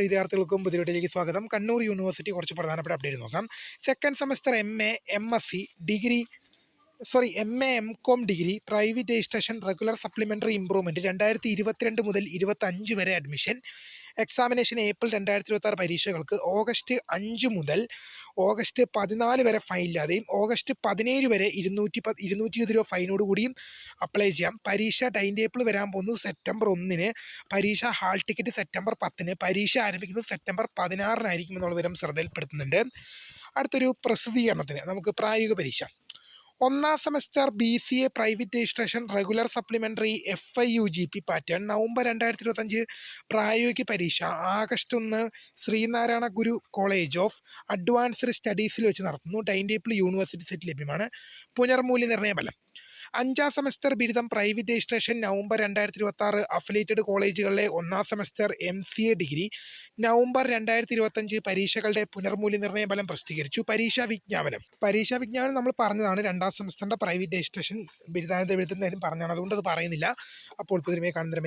വിദ്യാർത്ഥികൾക്കും പുതിയ വീഡിയോയിലേക്ക് സ്വാഗതം. കണ്ണൂർ യൂണിവേഴ്സിറ്റി കുറച്ച് പ്രധാനപ്പെട്ട അപ്ഡേറ്റ് നോക്കാം. Second semester MA, MSc degree MA, MCOM degree private registration regular supplementary improvement 2022 മുതൽ 25 വരെ അഡ്മിഷൻ എക്സാമിനേഷൻ ഏപ്രിൽ 2026 പരീക്ഷകൾക്ക് ഓഗസ്റ്റ് 5 മുതൽ ഓഗസ്റ്റ് 14 വരെ ഫൈൻ ഇല്ലാതെയും ഓഗസ്റ്റ് 17 വരെ 220 രൂപ ഫൈനോട് കൂടിയും അപ്ലൈ ചെയ്യാം. പരീക്ഷ ടൈം ടേബിൾ വരാൻ പോകുന്നത് സെപ്റ്റംബർ 1-ന്, പരീക്ഷ ഹാൾ ടിക്കറ്റ് സെപ്റ്റംബർ 10-ന്, പരീക്ഷ ആരംഭിക്കുന്നത് സെപ്റ്റംബർ 16-നായിരിക്കും എന്നുള്ള വിവരം ശ്രദ്ധയിൽപ്പെടുത്തുന്നുണ്ട്. അടുത്തൊരു പ്രസിദ്ധീകരണത്തിന് നമുക്ക് പ്രായോഗിക പരീക്ഷ ഒന്നാം semester BCA private registration regular supplementary FIUGP pattern November 2025 പ്രായോഗിക പരീക്ഷ August 1 Sreenarayana Guru college of advanced സ്റ്റഡീസിൽ വെച്ച് നടത്തുന്നു. ടൈം ടേബിൾ യൂണിവേഴ്സിറ്റി സെറ്റ് ലഭ്യമാണ്. പുനർമൂല്യനിർണ്ണയ ഫലം അഞ്ചാം സെമസ്റ്റർ ബിരുദം പ്രൈവറ്റ് രജിസ്ട്രേഷൻ നവംബർ 2026 അഫിലിയേറ്റഡ് കോളേജുകളിലെ ഒന്നാം സെമസ്റ്റർ MCA ഡിഗ്രി നവംബർ 2025 പരീക്ഷകളുടെ പുനർമൂല്യനിർണ്ണയ ഫലം പ്രസിദ്ധീകരിച്ചു. പരീക്ഷാ വിജ്ഞാപനം നമ്മൾ പറഞ്ഞതാണ്. രണ്ടാം സെമസ്റ്ററിന്റെ പ്രൈവറ്റ് രജിസ്ട്രേഷൻ ബിരുദാനന്തര ബിരുദത്തിൻ്റെ കാര്യം പറഞ്ഞതാണ്, അതുകൊണ്ട് അത് പറയുന്നില്ല. അപ്പോൾ പുതിയ കാണുന്ന